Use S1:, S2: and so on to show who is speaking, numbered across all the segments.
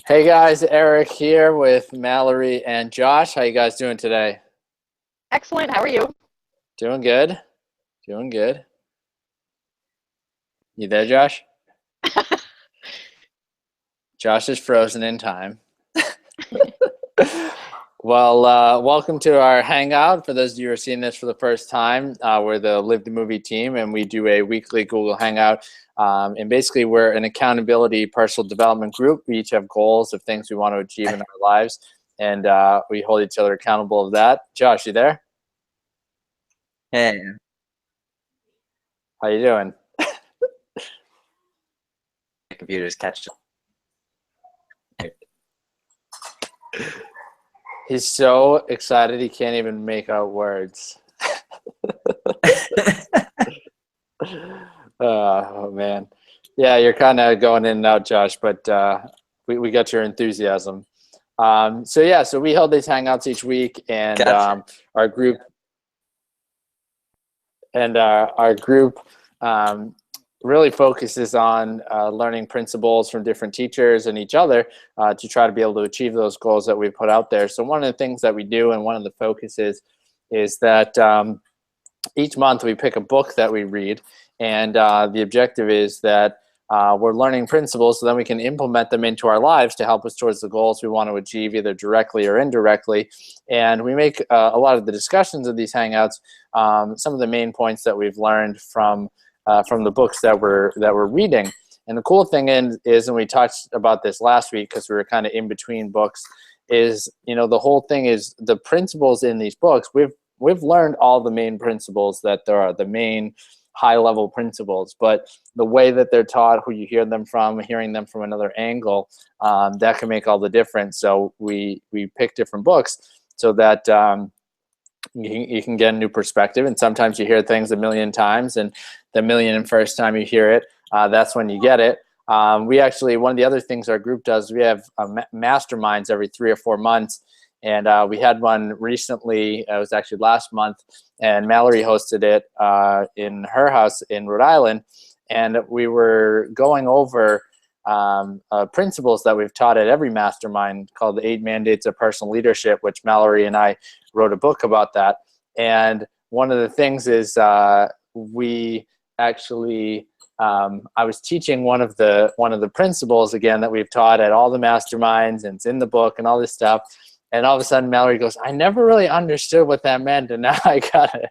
S1: Hey guys, Eric here with Mallory and Josh. How you guys doing today?
S2: Excellent. How are you?
S1: Doing good. Doing good. You there, Josh? Josh is frozen in time. Well, welcome to our Hangout. For those of you who are seeing this for the first time, we're the Live the Movie team, and we do a weekly Google Hangout. And basically, we're an accountability personal development group. We each have goals of things we want to achieve in our lives, and we hold each other accountable of that. Josh, you there?
S3: Hey,
S1: How you doing?
S3: the computer's catching.
S1: He's so excited he can't even make out words. Oh man, yeah, you're kind of going in and out, Josh, but we got your enthusiasm. So we hold these hangouts each week, and
S3: Gotcha.
S1: our group our group really focuses on learning principles from different teachers and each other to try to be able to achieve those goals that we put out there. So one of the things that we do, and one of the focuses, is that each month we pick a book that we read, and the objective is that we're learning principles so then we can implement them into our lives to help us towards the goals we want to achieve, either directly or indirectly. And we make a lot of the discussions of these hangouts, some of the main points that we've learned from the books that we're reading. And the cool thing is, and we touched about this last week because we were kind of in between books, is the whole thing is the principles in these books. We've learned all the main principles that there are, the main high-level principles, but the way that they're taught, who you hear them from, hearing them from another angle, that can make all the difference. So we pick different books so that you can get a new perspective. And sometimes you hear things a million times, and the million and first time you hear it, that's when you get it. We actually, one of the other things our group does, we have masterminds every 3 or 4 months. And we had one recently, it was actually last month, and Mallory hosted it in her house in Rhode Island. And we were going over principles that we've taught at every mastermind called the 8 Mandates of Personal Leadership, which Mallory and I wrote a book about that. And one of the things is we actually, I was teaching one of the principles again that we've taught at all the masterminds, and it's in the book and all this stuff. And all of a sudden, Mallory goes, "I never really understood what that meant, and now I got it."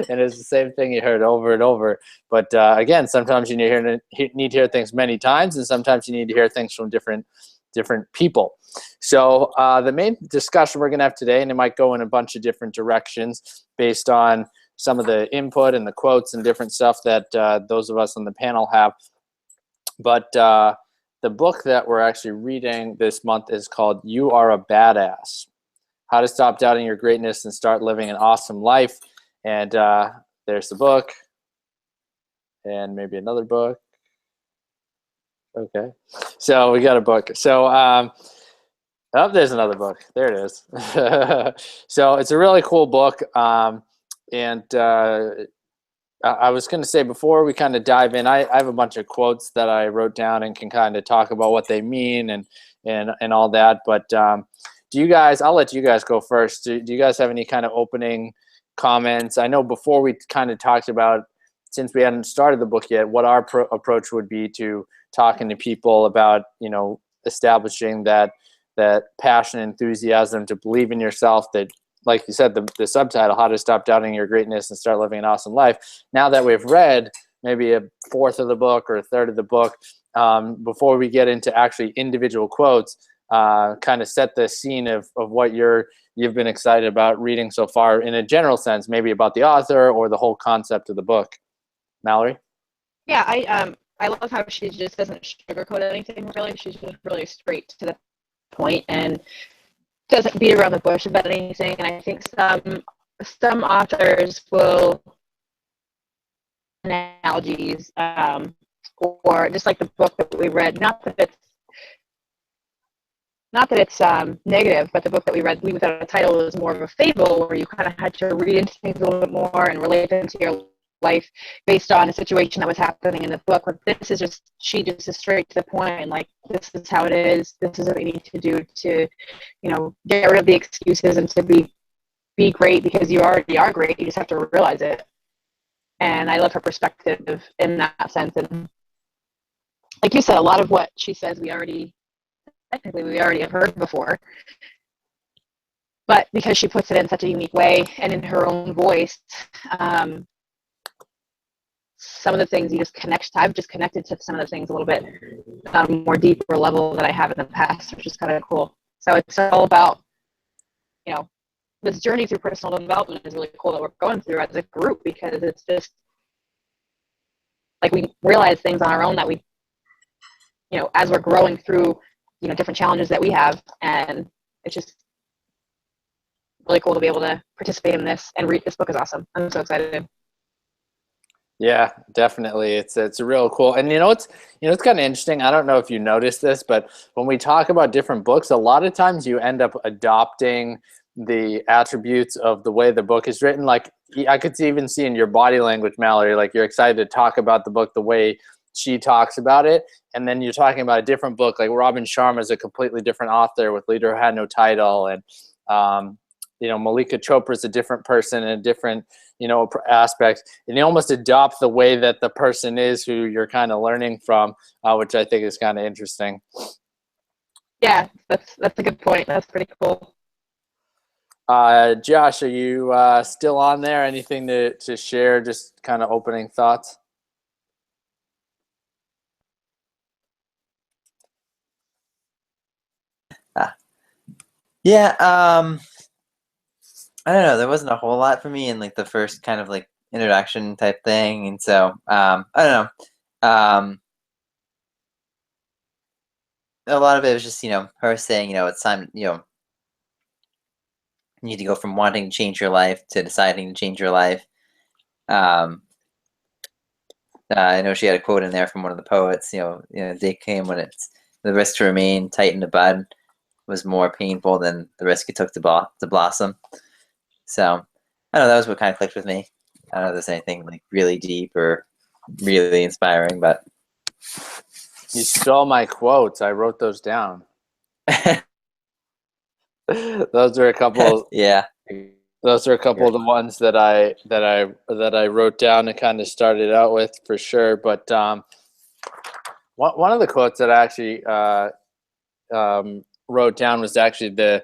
S1: And it's the same thing you heard over and over. But again, sometimes you need to hear things many times, and sometimes you need to hear things from different people. So the main discussion we're going to have today, and it might go in a bunch of different directions based on some of the input and the quotes and different stuff that those of us on the panel have. But the book that we're actually reading this month is called "You Are a Badass: How to Stop Doubting Your Greatness and Start Living an Awesome Life." And there's the book, and maybe another book. Okay, so we got a book. So oh, there's another book. There it is. So it's a really cool book. And I was going to say, before we kind of dive in, I have a bunch of quotes that I wrote down and can kind of talk about what they mean and all that. But do you guys, I'll let you guys go first. Do you guys have any kind of opening comments? I know before we kind of talked about, since we hadn't started the book yet, what our approach would be to talking to people about, establishing that passion, enthusiasm to believe in yourself, that, like you said, the subtitle, "How to Stop Doubting Your Greatness and Start Living an Awesome Life." Now that we've read maybe a fourth of the book or a third of the book, before we get into actually individual quotes, kind of set the scene of what you've been excited about reading so far in a general sense, maybe about the author or the whole concept of the book. Mallory?
S2: Yeah, I love how she just doesn't sugarcoat anything really. She's just really straight to the point and doesn't beat around the bush about anything. And I think some authors will analogies, or just like the book that we read. Not that it's negative, but the book that we read, Leave Without a Title, is more of a fable where you kind of had to read into things a little bit more and relate them to your life based on a situation that was happening in the book. But this is just, she just is straight to the point, and like, this is how it is. This is what we need to do to, you know, get rid of the excuses and to be great, because you already are great. You just have to realize it. And I love her perspective in that sense. And like you said, a lot of what she says we already have heard before. But because she puts it in such a unique way and in her own voice, some of the things I've just connected to some of the things a little bit on a more deeper level that I have in the past, which is kind of cool. So it's all about, you know, this journey through personal development is really cool that we're going through as a group, because it's just like we realize things on our own that we, you know, as we're growing through, you know, different challenges that we have. And it's just really cool to be able to participate in this and read. This book is awesome. I'm so excited.
S1: Yeah, definitely. It's a real cool. And it's kind of interesting. I don't know if you noticed this, but when we talk about different books, a lot of times you end up adopting the attributes of the way the book is written. Like, I could even see in your body language, Mallory, like you're excited to talk about the book the way she talks about it. And then you're talking about a different book, like Robin Sharma is a completely different author with Leader Who Had No Title. And, Malika Chopra is a different person and a different, aspect. And you almost adopt the way that the person is who you're kind of learning from, which I think is kind of interesting.
S2: Yeah, that's a good point. That's pretty cool.
S1: Josh, are you still on there? Anything to share? Just kind of opening thoughts?
S3: Yeah, I don't know. There wasn't a whole lot for me in like the first kind of like introduction type thing, and so I don't know. A lot of it was just her saying it's time you need to go from wanting to change your life to deciding to change your life. I know she had a quote in there from one of the poets. Day came when it's the risk to remain tight in the bud was more painful than the risk it took to blossom. So I don't know, that was what kind of clicked with me. I don't know if there's anything like really deep or really inspiring, but
S1: you stole my quotes. I wrote those down. Those are a couple.
S3: Yeah.
S1: Those are a couple of the ones that I wrote down and kind of started out with for sure. But one of the quotes that I actually wrote down was actually the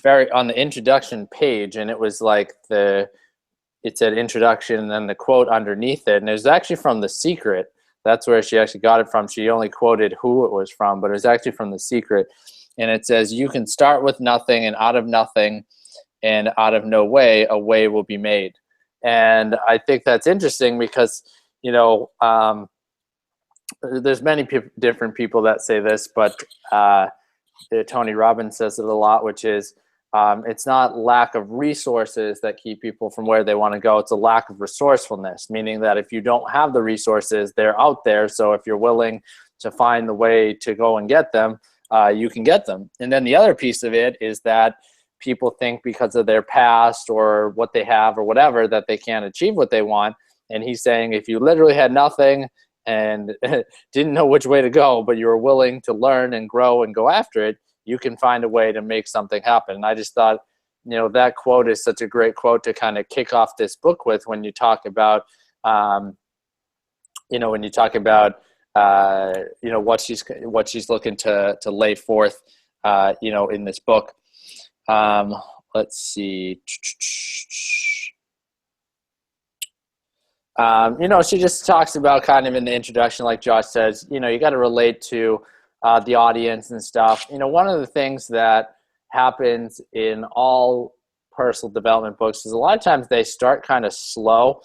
S1: very on the introduction page, and it was like it said introduction and then the quote underneath it, and it was actually from The Secret. That's where she actually got it from. She only quoted who it was from, but it was actually from The Secret. And it says, you can start with nothing, and out of nothing and out of no way, a way will be made. And I think that's interesting because, there's many different people that say this, but Tony Robbins says it a lot, which is it's not lack of resources that keep people from where they want to go. It's a lack of resourcefulness, meaning that if you don't have the resources, they're out there. So if you're willing to find the way to go and get them, you can get them. And then the other piece of it is that people think because of their past or what they have or whatever that they can't achieve what they want. And he's saying if you literally had nothing and didn't know which way to go, but you were willing to learn and grow and go after it, you can find a way to make something happen. And I just thought, that quote is such a great quote to kind of kick off this book with when you talk about, what she's looking to lay forth, in this book. Let's see. She just talks about kind of in the introduction, like Josh says, you got to relate to the audience and stuff. One of the things that happens in all personal development books is a lot of times they start kind of slow.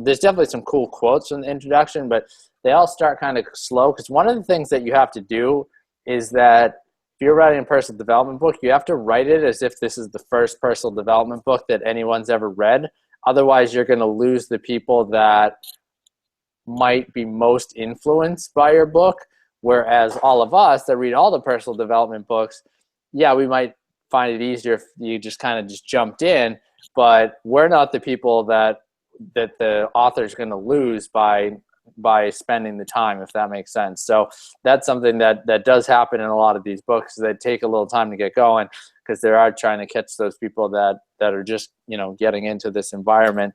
S1: There's definitely some cool quotes in the introduction, but they all start kind of slow because one of the things that you have to do is that if you're writing a personal development book, you have to write it as if this is the first personal development book that anyone's ever read. Otherwise, you're going to lose the people that might be most influenced by your book. Whereas all of us that read all the personal development books, yeah, we might find it easier if you just kind of just jumped in, but we're not the people that, the author is going to lose by spending the time, if that makes sense. So that's something that does happen in a lot of these books that take a little time to get going, because they are trying to catch those people that are just, you know, getting into this environment.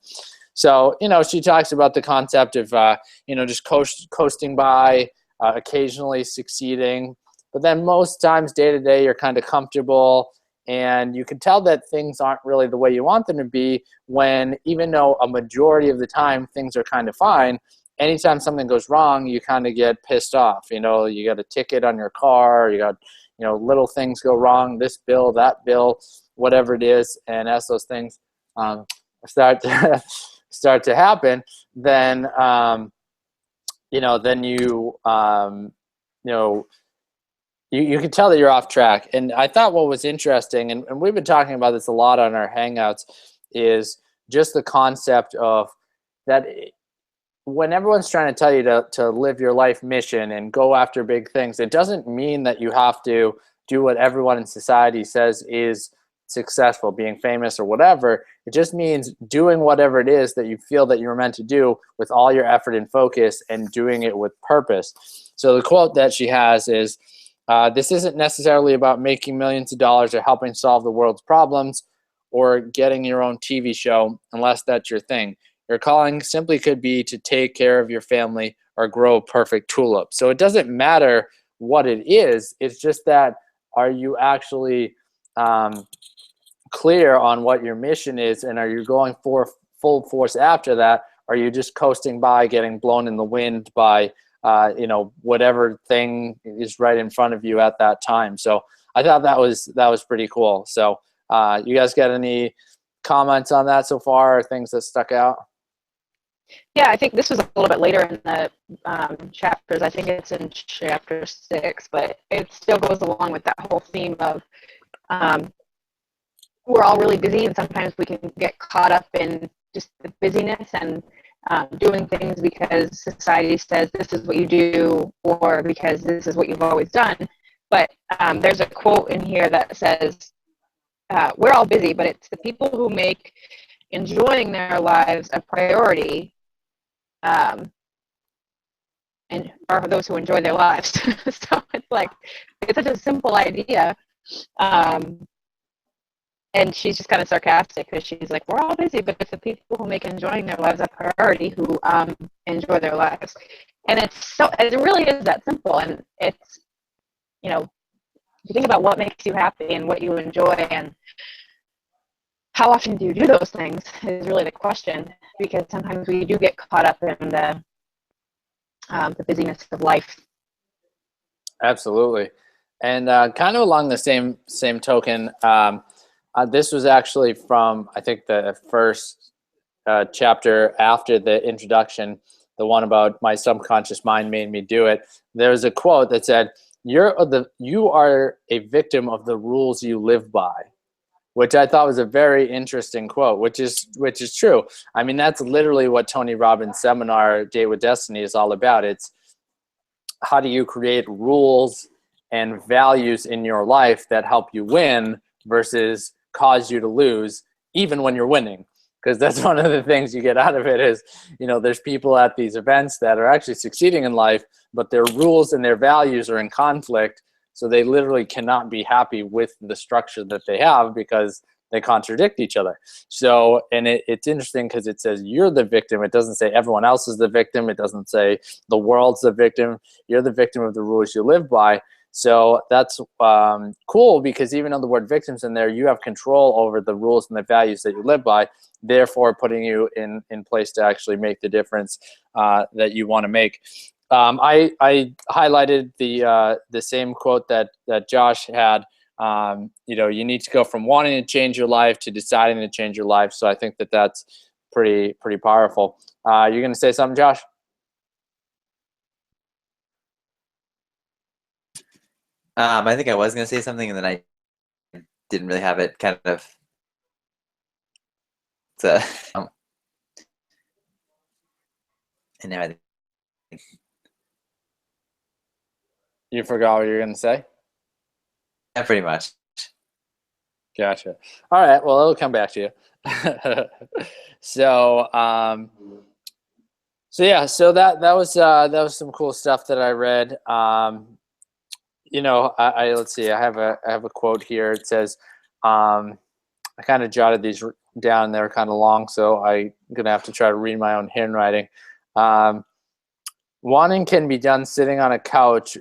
S1: So, you know, she talks about the concept of, you know, just coasting by, occasionally succeeding, but then most times day to day you're kind of comfortable, and you can tell that things aren't really the way you want them to be when, even though a majority of the time things are kind of fine, anytime something goes wrong, you kind of get pissed off. You know, you got a ticket on your car, you got, you know, little things go wrong, this bill, that bill, whatever it is, and as those things start to happen, then you know, then you know, you can tell that you're off track. And I thought what was interesting, and we've been talking about this a lot on our Hangouts, is just the concept of that when everyone's trying to tell you to live your life mission and go after big things, it doesn't mean that you have to do what everyone in society says is successful, being famous or whatever. It just means doing whatever it is that you feel that you're meant to do with all your effort and focus, and doing it with purpose. So the quote that she has is, this isn't necessarily about making millions of dollars or helping solve the world's problems or getting your own TV show, unless that's your thing. Your calling simply could be to take care of your family or grow a perfect tulip. So it doesn't matter what it is. It's just that, are you actually clear on what your mission is, and are you going for full force after that? Are you just coasting by, getting blown in the wind by you know, whatever thing is right in front of you at that time? So I thought that was pretty cool. So you guys got any comments on that so far, or things that stuck out?
S2: Yeah, I think this was a little bit later in the chapters. I think it's in chapter 6, but it still goes along with that whole theme of we're all really busy, and sometimes we can get caught up in just the busyness and doing things because society says this is what you do, or because this is what you've always done. But there's a quote in here that says, we're all busy, but it's the people who make enjoying their lives a priority, and are those who enjoy their lives. So it's like, it's such a simple idea. And she's just kind of sarcastic, because she's like, we're all busy, but it's the people who make enjoying their lives a priority who enjoy their lives. And it really is that simple. And it's, you know, you think about what makes you happy and what you enjoy, and how often do you do those things is really the question, because sometimes we do get caught up in the busyness of life.
S1: Absolutely. And kind of along the same token, this was actually from, I think, the first chapter after the introduction, the one about my subconscious mind made me do it. There was a quote that said, you are a victim of the rules you live by, which I thought was a very interesting quote, which is true. I mean, that's literally what Tony Robbins' seminar, Date with Destiny, is all about. It's how do you create rules and values in your life that help you win versus cause you to lose, even when you're winning. Because that's one of the things you get out of it is, you know, there's people at these events that are actually succeeding in life, but their rules and their values are in conflict. So they literally cannot be happy with the structure that they have because they contradict each other. So, and it's interesting because it says you're the victim. It doesn't say everyone else is the victim. It doesn't say the world's the victim. You're the victim of the rules you live by. So that's cool, because even though the word victim's in there, you have control over the rules and the values that you live by, therefore putting you in place to actually make the difference that you want to make. I highlighted the same quote that Josh had. You know, you need to go from wanting to change your life to deciding to change your life. So I think that that's pretty powerful. You're going to say something, Josh?
S3: I think I was going to say something, and then I didn't really have it kind of. So, and now I think.
S1: You forgot what you were going to say?
S3: Yeah, pretty much.
S1: Gotcha. All right. Well, it'll come back to you. So, so yeah, so that was some cool stuff that I read. You know, let's see, I have a quote here. It says, I kind of jotted these down. They're kind of long, so I'm gonna have to try to read my own handwriting. Um, Wanting can be done sitting on a couch.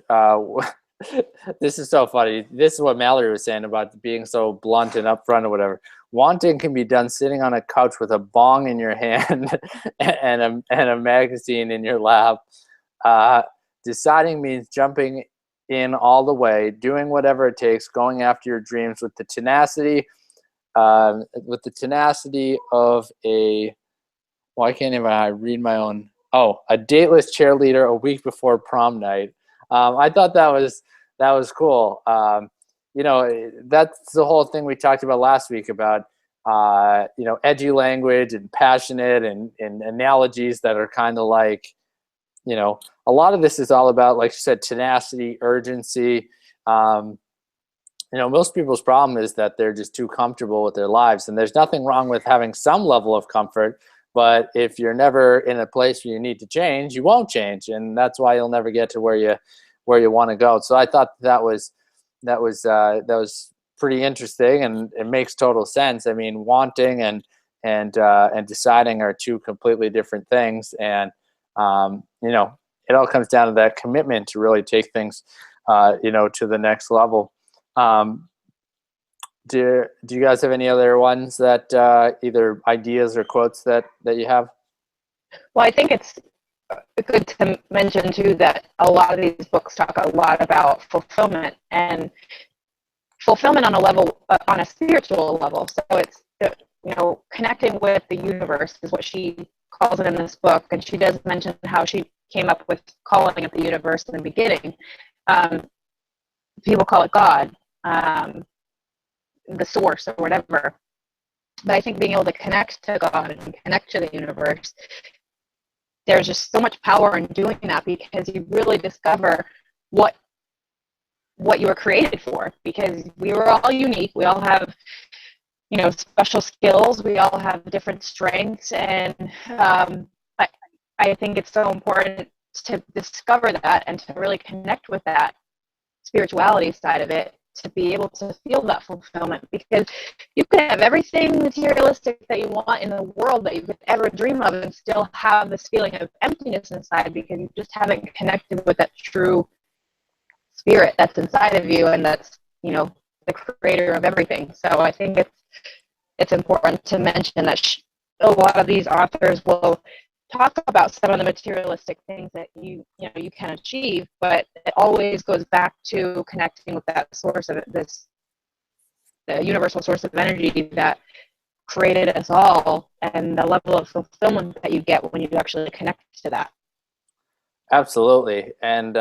S1: This is so funny. This is what Mallory was saying about being so blunt and upfront or whatever. Wanting can be done sitting on a couch with a bong in your hand and a magazine in your lap. Uh, Deciding means jumping in all the way, doing whatever it takes, going after your dreams with the tenacity of a, well, I can't even read my own. Oh, a dateless cheerleader a week before prom night. I thought that was cool. You know, that's the whole thing we talked about last week about you know, edgy language and passionate and analogies that are kind of like, you know, a lot of this is all about, like you said, tenacity, urgency. You know, most people's problem is that they're just too comfortable with their lives, and there's nothing wrong with having some level of comfort. But if you're never in a place where you need to change, you won't change, and that's why you'll never get to where you want to go. So I thought that was pretty interesting, and it makes total sense. I mean, wanting and deciding are two completely different things, and you know, it all comes down to that commitment to really take things, you know, to the next level. Do you guys have any other ones that either ideas or quotes that you have?
S2: Well, I think it's good to mention too that a lot of these books talk a lot about fulfillment and fulfillment on a level, on a spiritual level. So it's, you know, connecting with the universe is what she calls it in this book, and she does mention how she came up with calling it the universe in the beginning. People call it God, the source or whatever. But I think being able to connect to God and connect to the universe, there's just so much power in doing that, because you really discover what you were created for, because we were all unique. We all have, you know, special skills. We all have different strengths, and I think it's so important to discover that and to really connect with that spirituality side of it, to be able to feel that fulfillment, because you could have everything materialistic that you want in the world that you could ever dream of and still have this feeling of emptiness inside, because you just haven't connected with that true spirit that's inside of you, and that's, you know, the creator of everything. So I think it's important to mention that a lot of these authors will talk about some of the materialistic things that you can achieve, but it always goes back to connecting with that source of the universal source of energy that created us all, and the level of fulfillment that you get when you actually connect to that.
S1: Absolutely. And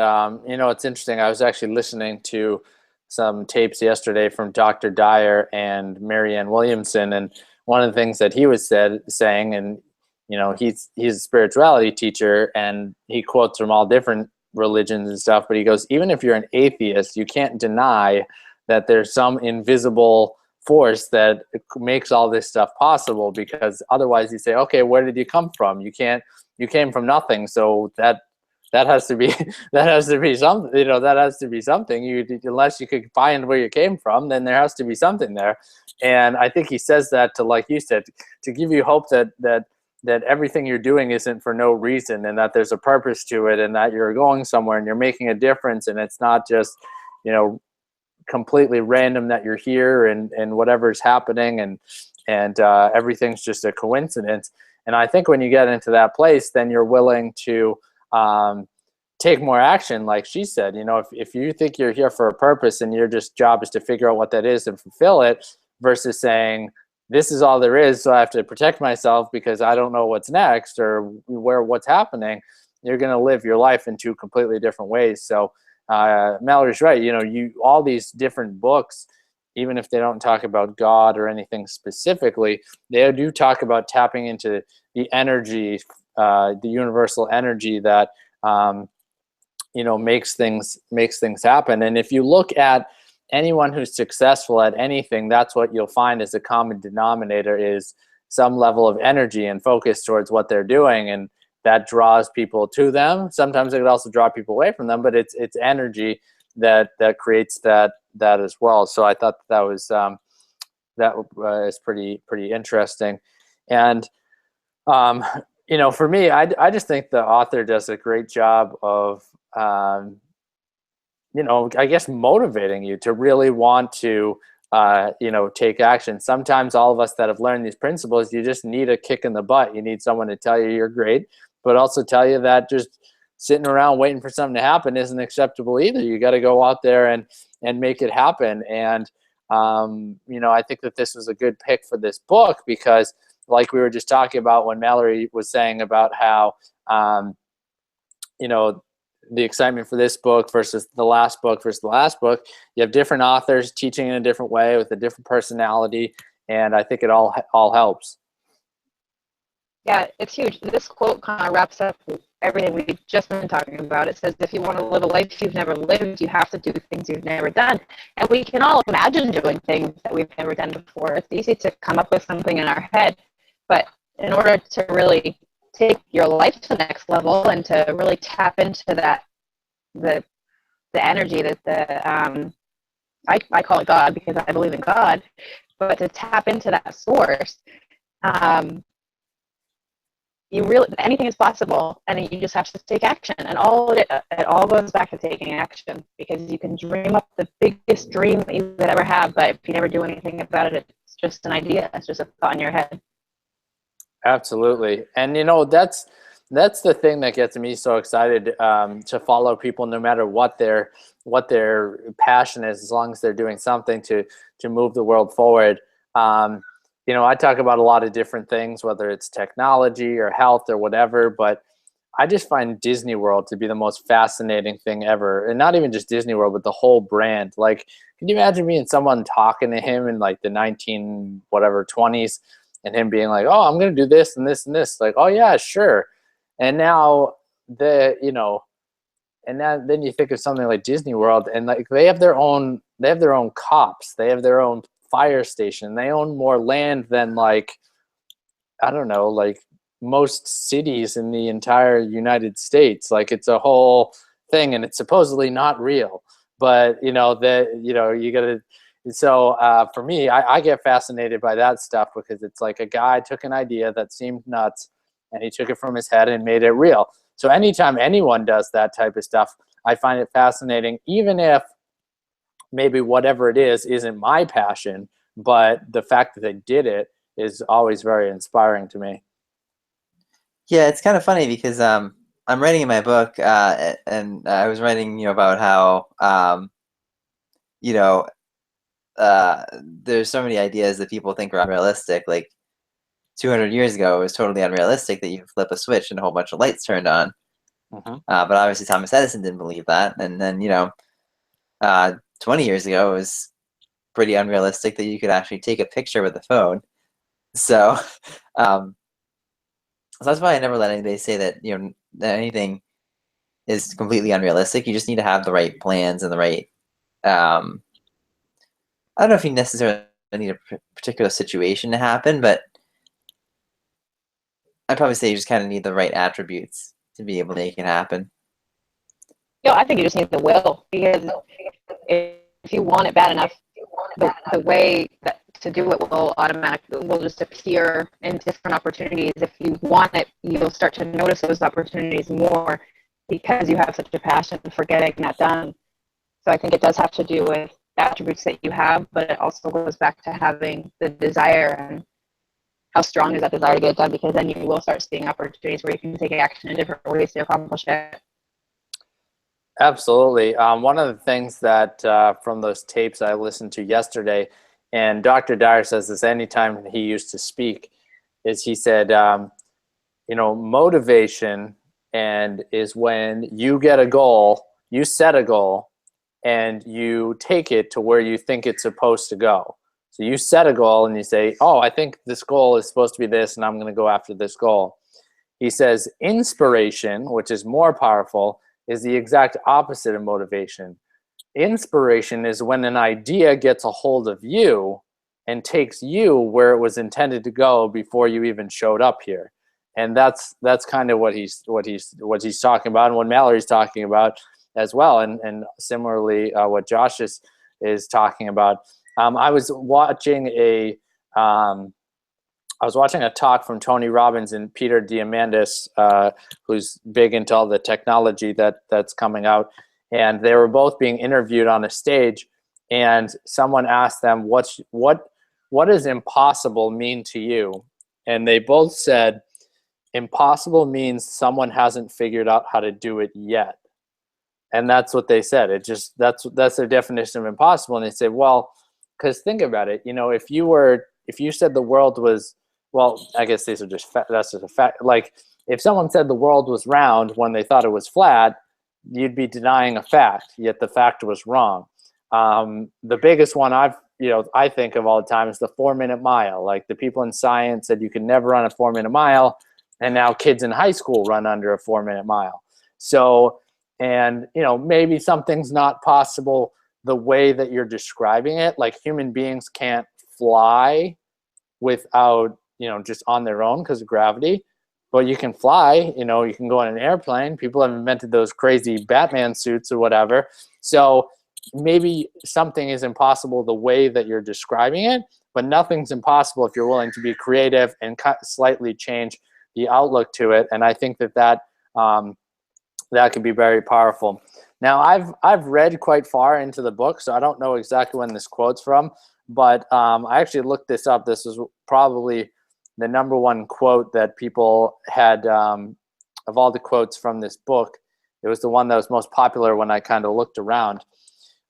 S1: you know, it's interesting. I was actually listening to some tapes yesterday from Dr. Dyer and Marianne Williamson, and one of the things that he was saying, and you know, he's a spirituality teacher, and he quotes from all different religions and stuff, but he goes, even if you're an atheist, you can't deny that there's some invisible force that makes all this stuff possible, because otherwise you say, okay, where did you come from? You came from nothing, so that has to be that has to be something, you know, that has to be something. Unless you could find where you came from, then there has to be something there. And I think he says that to, like you said, to give you hope that everything you're doing isn't for no reason, and that there's a purpose to it, and that you're going somewhere and you're making a difference, and it's not just, you know, completely random that you're here and whatever's happening, and everything's just a coincidence. And I think when you get into that place, then you're willing to take more action, like she said. You know, if you think you're here for a purpose and your just job is to figure out what that is and fulfill it, versus saying, this is all there is, so I have to protect myself because I don't know what's next or what's happening, you're going to live your life in two completely different ways. So Mallory's right. You know, all these different books, even if they don't talk about God or anything specifically, they do talk about tapping into the energy, the universal energy that you know, makes things happen. And if you look at anyone who's successful at anything, that's what you'll find as a common denominator is some level of energy and focus towards what they're doing, and that draws people to them. Sometimes it could also draw people away from them, but it's energy that creates that as well. So I thought that was is pretty interesting. And for me, I just think the author does a great job of I guess motivating you to really want to take action. Sometimes all of us that have learned these principles, you just need a kick in the butt. You need someone to tell you you're great, but also tell you that just sitting around waiting for something to happen isn't acceptable either. You got to go out there and make it happen. And I think that this was a good pick for this book because, like we were just talking about when Mallory was saying about how the excitement for this book versus the last book, you have different authors teaching in a different way with a different personality, and I think it all helps.
S2: Yeah, it's huge. This quote kind of wraps up everything we've just been talking about. It says, if you want to live a life you've never lived, you have to do things you've never done. And we can all imagine doing things that we've never done before. It's easy to come up with something in our head, but in order to really take your life to the next level and to really tap into that, the energy that I call it God because I believe in God, but to tap into that source, anything is possible, and you just have to take action. And it all goes back to taking action, because you can dream up the biggest dream that you could ever have, but if you never do anything about it, it's just an idea. It's just a thought in your head.
S1: Absolutely. And that's the thing that gets me so excited to follow people, no matter what their passion is, as long as they're doing something to move the world forward. I talk about a lot of different things, whether it's technology or health or whatever, but I just find Disney World to be the most fascinating thing ever. And not even just Disney World, but the whole brand. Like, can you imagine me and someone talking to him in like the 20s and him being like, oh, I'm going to do this and this and this. Like, oh yeah, sure. And now then you think of something like Disney World, and like they have their own cops, they have their own fire station, they own more land than like, I don't know, like most cities in the entire United States. Like, it's a whole thing, and it's supposedly not real, but you gotta. So for me, I get fascinated by that stuff, because it's like a guy took an idea that seemed nuts and he took it from his head and made it real. So anytime anyone does that type of stuff, I find it fascinating, even if maybe whatever it is isn't my passion, but the fact that they did it is always very inspiring to me.
S3: Yeah, it's kind of funny because I'm writing in my book, and I was writing about how there's so many ideas that people think are unrealistic. Like 200 years ago, it was totally unrealistic that you could flip a switch and a whole bunch of lights turned on.
S1: Mm-hmm.
S3: But obviously Thomas Edison didn't believe that. And then, 20 years ago, it was pretty unrealistic that you could actually take a picture with a phone. So, so that's why I never let anybody say that, that anything is completely unrealistic. You just need to have the right plans and the right, I don't know if you necessarily need a particular situation to happen, but I'd probably say you just kind of need the right attributes to be able to make it happen.
S2: I think you just need the will, because if you want it bad enough, the way that to do it will just appear in different opportunities. If you want it, you'll start to notice those opportunities more, because you have such a passion for getting that done. So I think it does have to do with attributes that you have, but it also goes back to having the desire, and how strong is that desire to get it done, because then you will start seeing opportunities where you can take action in different ways to accomplish it.
S1: Absolutely. One of the things that from those tapes I listened to yesterday, and Dr. Dyer says this anytime he used to speak, is he said, motivation is when you get a goal, you set a goal, and you take it to where you think it's supposed to go. So you set a goal and you say, oh, I think this goal is supposed to be this, and I'm going to go after this goal. He says inspiration, which is more powerful, is the exact opposite of motivation. Inspiration is when an idea gets a hold of you and takes you where it was intended to go before you even showed up here. And that's kind of what he's talking about, and what Mallory's talking about as well, and similarly what Josh is talking about. I was watching a talk from Tony Robbins and Peter Diamandis, who's big into all the technology that's coming out, and they were both being interviewed on a stage, and someone asked them, what does impossible mean to you? And they both said, impossible means someone hasn't figured out how to do it yet. And that's what they said. That's their definition of impossible. And they said, well, because think about it, if you said the world was, well, I guess these are that's just a fact. Like, if someone said the world was round when they thought it was flat, you'd be denying a fact, yet the fact was wrong. The biggest one I think of all the time is the 4-minute mile. Like, the people in science said you could never run a 4-minute mile, and now kids in high school run under a 4-minute mile. So, and maybe something's not possible the way that you're describing it. Like, human beings can't fly without, just on their own because of gravity, but you can fly, you can go on an airplane. People have invented those crazy Batman suits or whatever. So maybe something is impossible the way that you're describing it, but nothing's impossible if you're willing to be creative and slightly change the outlook to it. And I think that can be very powerful. Now, I've read quite far into the book, so I don't know exactly when this quote's from, but I actually looked this up. This was probably the number one quote that people had of all the quotes from this book. It was the one that was most popular when I kind of looked around.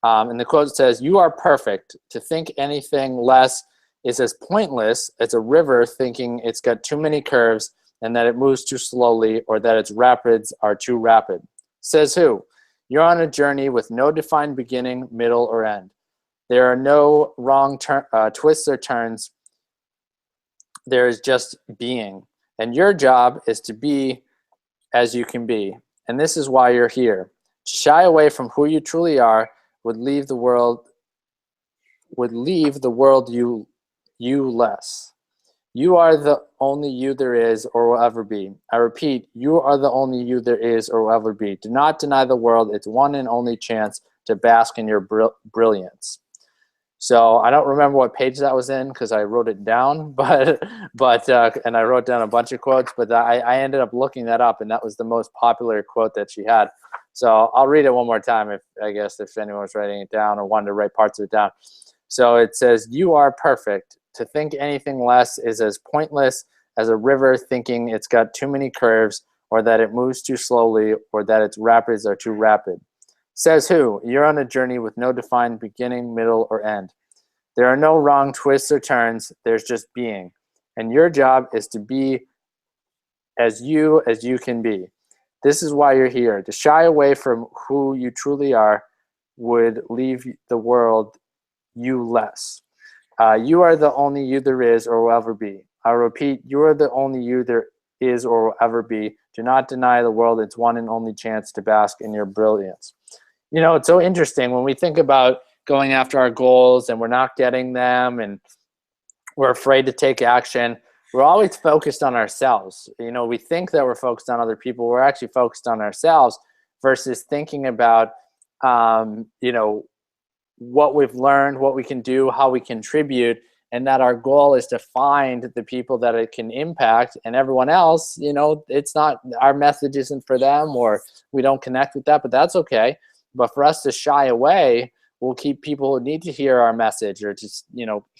S1: And the quote says, "You are perfect. To think anything less is as pointless as a river thinking it's got too many curves and that it moves too slowly, or that its rapids are too rapid." Says who? You're on a journey with no defined beginning, middle, or end. There are no wrong twists or turns. There is just being. And your job is to be as you can be. And this is why you're here. To shy away from who you truly are would leave the world you less. You are the only you there is or will ever be. I repeat, you are the only you there is or will ever be. Do not deny the world its one and only chance to bask in your brilliance. So I don't remember what page that was in because I wrote it down, but and I wrote down a bunch of quotes, but I ended up looking that up, and that was the most popular quote that she had. So I'll read it one more time if anyone was writing it down or wanted to write parts of it down. So it says, "You are perfect. To think anything less is as pointless as a river thinking it's got too many curves, or that it moves too slowly, or that its rapids are too rapid." Says who? You're on a journey with no defined beginning, middle, or end. There are no wrong twists or turns. There's just being. And your job is to be as you can be. This is why you're here. To shy away from who you truly are would leave the world you less. You are the only you there is or will ever be. I repeat, you are the only you there is or will ever be. Do not deny the world its one and only chance to bask in your brilliance. It's so interesting when we think about going after our goals and we're not getting them and we're afraid to take action. We're always focused on ourselves. We think that we're focused on other people. We're actually focused on ourselves versus thinking about, what we've learned, what we can do, how we contribute, and that our goal is to find the people that it can impact, and everyone else, it's not, our message isn't for them, or we don't connect with that, but that's okay. But for us to shy away, we'll keep people who need to hear our message or just,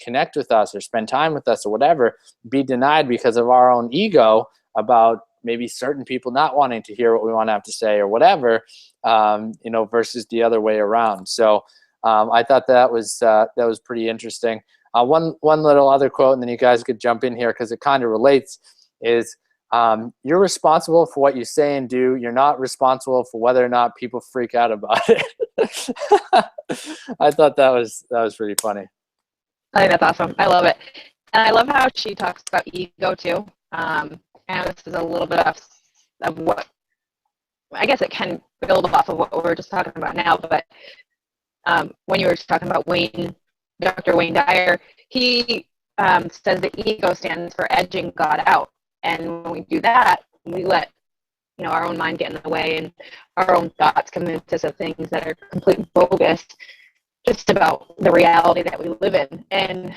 S1: connect with us or spend time with us or whatever, be denied because of our own ego about maybe certain people not wanting to hear what we want to have to say or whatever, versus the other way around. So I thought that was pretty interesting. One little other quote, and then you guys could jump in here because it kind of relates, is you're responsible for what you say and do. You're not responsible for whether or not people freak out about it. I thought that was pretty funny.
S2: I think that's awesome. I love it. And I love how she talks about ego too. And this is a little bit of what, I guess it can build off of what we were just talking about now, but when you were talking about Dr. Wayne Dyer, he says the ego stands for edging God out. And when we do that, we let our own mind get in the way, and our own thoughts come into some things that are completely bogus just about the reality that we live in. And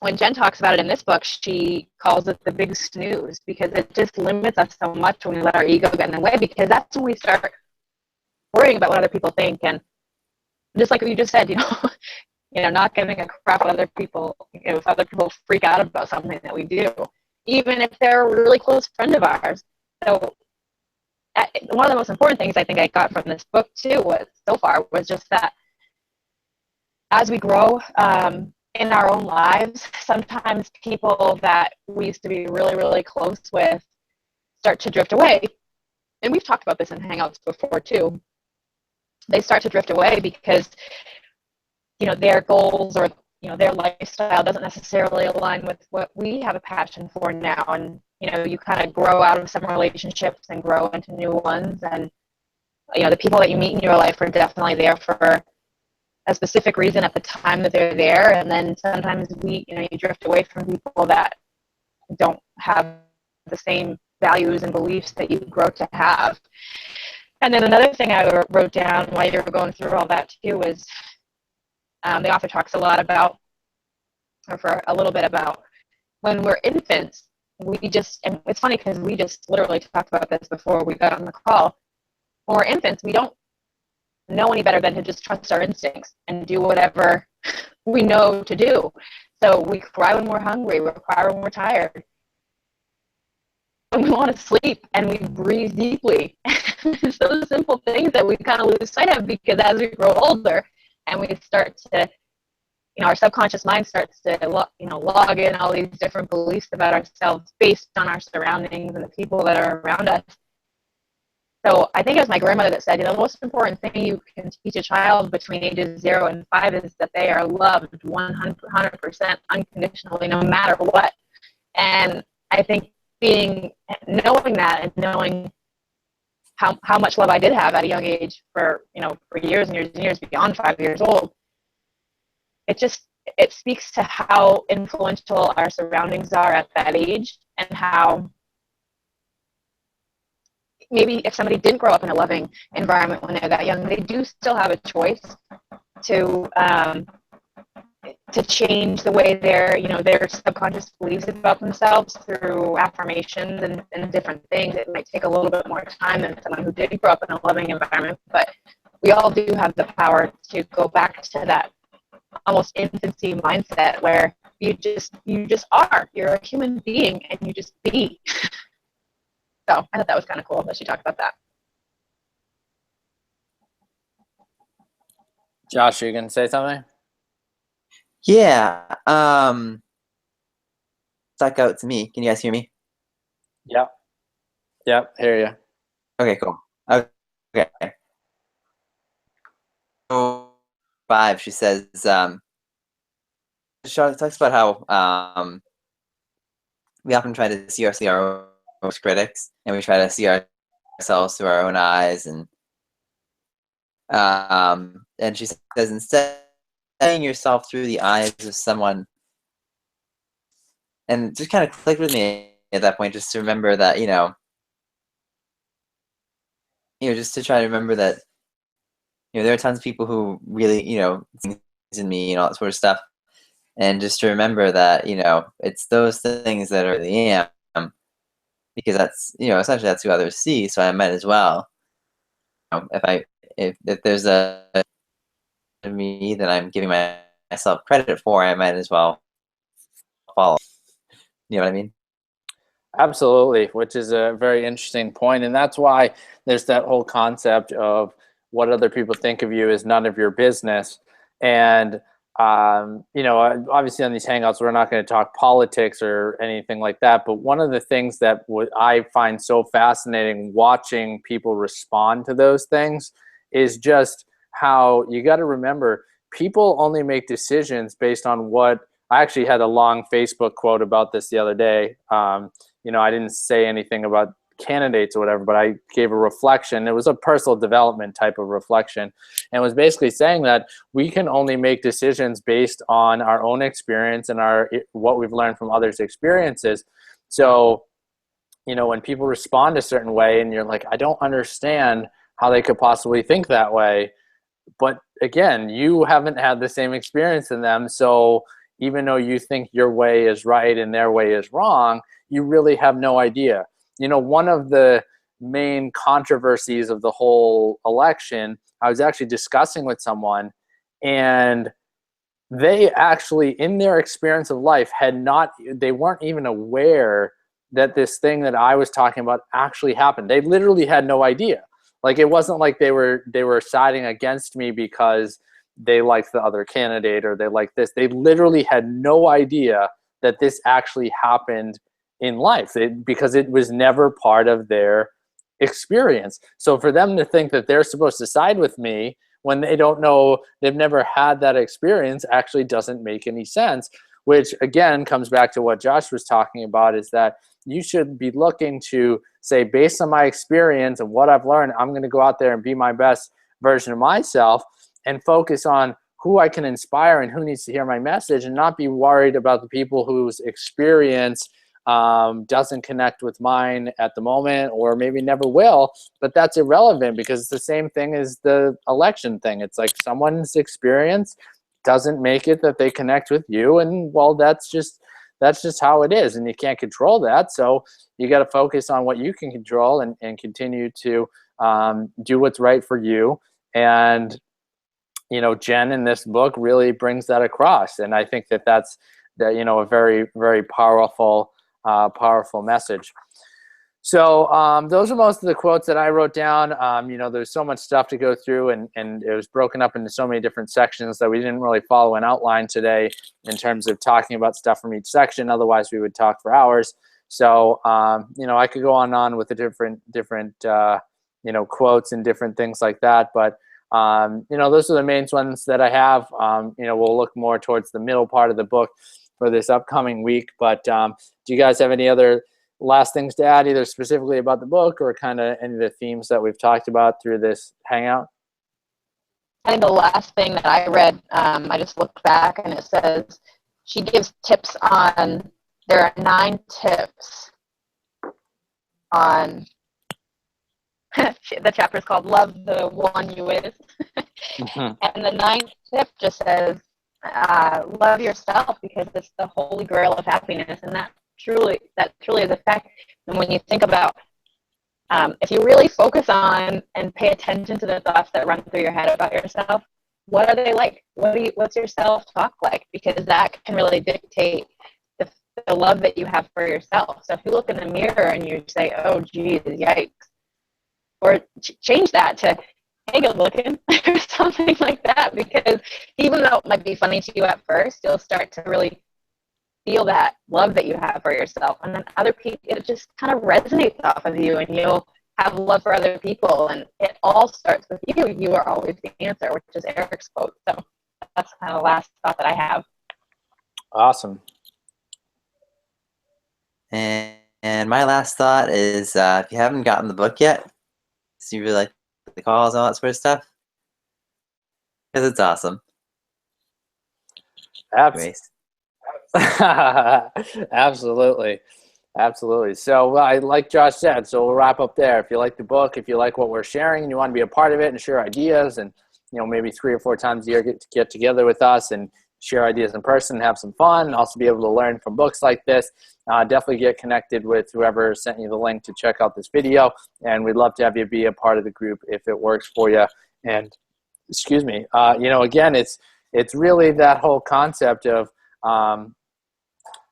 S2: when Jen talks about it in this book, she calls it the big snooze, because it just limits us so much when we let our ego get in the way, because that's when we start worrying about what other people think. And just like you just said, not giving a crap what other people, if other people freak out about something that we do, even if they're a really close friend of ours. So one of the most important things I think I got from this book too was just that as we grow in our own lives, sometimes people that we used to be really, really close with start to drift away. And we've talked about this in Hangouts before too. They start to drift away because their goals or their lifestyle doesn't necessarily align with what we have a passion for now. And you kind of grow out of some relationships and grow into new ones. And the people that you meet in your life are definitely there for a specific reason at the time that they're there. And then sometimes you drift away from people that don't have the same values and beliefs that you grow to have. And then another thing I wrote down while you were going through all that too was the author talks a lot about, or for a little bit about, when we're infants, and it's funny because we just literally talked about this before we got on the call. When we're infants, we don't know any better than to just trust our instincts and do whatever we know to do. So we cry when we're hungry, we cry when we're tired, when we want to sleep, and we breathe deeply. It's those simple things that we kind of lose sight of, because as we grow older and we start to, our subconscious mind starts to log in all these different beliefs about ourselves based on our surroundings and the people that are around us. So I think it was my grandmother that said, the most important thing you can teach a child between ages 0 and 5 is that they are loved 100% unconditionally, no matter what. And I think knowing that and knowing how much love I did have at a young age for years and years and years beyond 5 years old, it speaks to how influential our surroundings are at that age, and how maybe if somebody didn't grow up in a loving environment when they're that young, they do still have a choice to change the way their subconscious believes about themselves through affirmations and different things. It might take a little bit more time than someone who did grow up in a loving environment, but we all do have the power to go back to that almost infancy mindset where you just are. You're a human being and you just be. So I thought that was kind of cool that she talked about that.
S1: Josh, are you going to say something?
S3: Yeah. Stuck out to me. Can you guys hear me?
S1: Yep. Hear you.
S3: Okay, cool. Okay. So 5, she says, she talks about how we often try to see our most critics, and we try to see ourselves through our own eyes, and she says, instead of seeing yourself through the eyes of someone, and it just kind of clicked with me at that point, just to remember that just to try to remember that there are tons of people who really things in me and all that sort of stuff, and just to remember that it's those things that are really am, because that's essentially that's who others see. So I might as well, if there's a me that I'm giving myself credit for, I might as well follow. You know what I mean?
S1: Absolutely, which is a very interesting point, and that's why there's that whole concept of what other people think of you is none of your business. And obviously on these hangouts, we're not going to talk politics or anything like that. But one of the things that I find so fascinating watching people respond to those things is just how you got to remember people only make decisions based on what. I actually had a long Facebook quote about this the other day. I didn't say anything about candidates or whatever, but I gave a reflection. It was a personal development type of reflection, and was basically saying that we can only make decisions based on our own experience and what we've learned from others' experiences. So, you know, when people respond a certain way and you're like, I don't understand how they could possibly think that way. But again, you haven't had the same experience in them. So even though you think your way is right and their way is wrong, you really have no idea. You know, one of the main controversies of the whole election, I was actually discussing with someone, and they actually, in their experience of life, they weren't even aware that this thing that I was talking about actually happened. They literally had no idea. Like, it wasn't like they were siding against me because they liked the other candidate or they liked this. They literally had no idea that this actually happened in life because it was never part of their experience. So for them to think that they're supposed to side with me when they don't know, they've never had that experience, actually doesn't make any sense, which again comes back to what Josh was talking about, is that you should be looking to say, based on my experience and what I've learned, I'm going to go out there and be my best version of myself and focus on who I can inspire and who needs to hear my message, and not be worried about the people whose experience doesn't connect with mine at the moment, or maybe never will. But that's irrelevant, because it's the same thing as the election thing. It's like someone's experience doesn't make it that they connect with you, and well, that's just how it is, and you can't control that. So you got to focus on what you can control and continue to do what's right for you. And you know, Jen in this book really brings that across, and I think that's you know, a very, very powerful message. So those are most of the quotes that I wrote down. You know, there's so much stuff to go through, and it was broken up into so many different sections that we didn't really follow an outline today in terms of talking about stuff from each section. Otherwise, we would talk for hours. So you know, I could go on and on with the different you know, quotes and different things like that. But you know, those are the main ones that I have. You know, we'll look more towards the middle part of the book for this upcoming week. But do you guys have any other last things to add, either specifically about the book or kind of any of the themes that we've talked about through this hangout?
S2: I think the last thing that I read, I just looked back and it says she gives tips on, there are 9 tips on, the chapter is called Love the One You Is. And the 9th tip just says, love yourself, because it's the holy grail of happiness, and that truly is a fact. And when you think about, if you really focus on and pay attention to the thoughts that run through your head about yourself, what are they like? What's your self-talk like? Because that can really dictate the love that you have for yourself. So if you look in the mirror and you say, oh geez, yikes, or change that to, hey, good looking, or something like that, because even though it might be funny to you at first, you'll start to really feel that love that you have for yourself, and then other people, it just kind of resonates off of you, and you'll have love for other people, and it all starts with you. You are always the answer, which is Eric's quote. So that's kind of the last thought that I have.
S1: Awesome.
S3: And my last thought is, if you haven't gotten the book yet, so you really like the calls and all that sort of stuff, because it's awesome.
S1: Absolutely. So like Josh said, so we'll wrap up there. If you like the book, if you like what we're sharing and you want to be a part of it and share ideas, and you know, maybe 3 or 4 times a year get together with us and share ideas in person and have some fun, and also be able to learn from books like this, definitely get connected with whoever sent you the link to check out this video, and we'd love to have you be a part of the group if it works for you. And excuse me, you know, again, it's really that whole concept of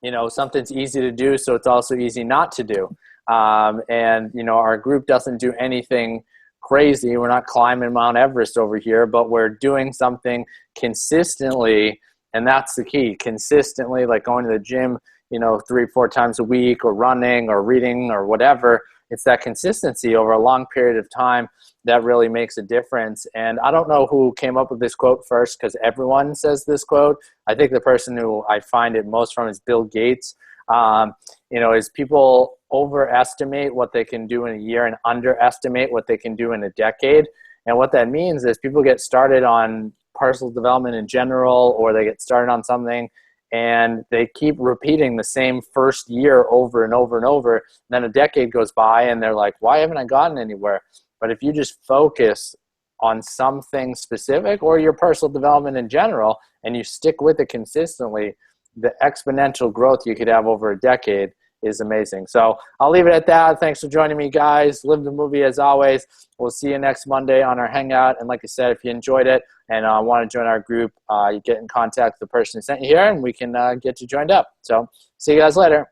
S1: you know, something's easy to do, so it's also easy not to do. And you know, our group doesn't do anything crazy. We're not climbing Mount Everest over here, but we're doing something consistently, and that's the key. Consistently, like going to the gym, you know, 3 or 4 times a week, or running or reading or whatever. It's that consistency over a long period of time that really makes a difference. And I don't know who came up with this quote first, because everyone says this quote. I think the person who I find it most from is Bill Gates. Is people overestimate what they can do in a year and underestimate what they can do in a decade. And what that means is people get started on personal development in general, or they get started on something and they keep repeating the same first year over and over and over. And then a decade goes by and they're like, why haven't I gotten anywhere? But if you just focus on something specific or your personal development in general, and you stick with it consistently, the exponential growth you could have over a decade is amazing. So I'll leave it at that. Thanks for joining me, guys. Live the movie as always. We'll see you next Monday on our Hangout. And like I said, if you enjoyed it and want to join our group, you get in contact with the person who sent you here, and we can get you joined up. So see you guys later.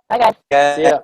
S2: Bye, guys.
S1: See ya.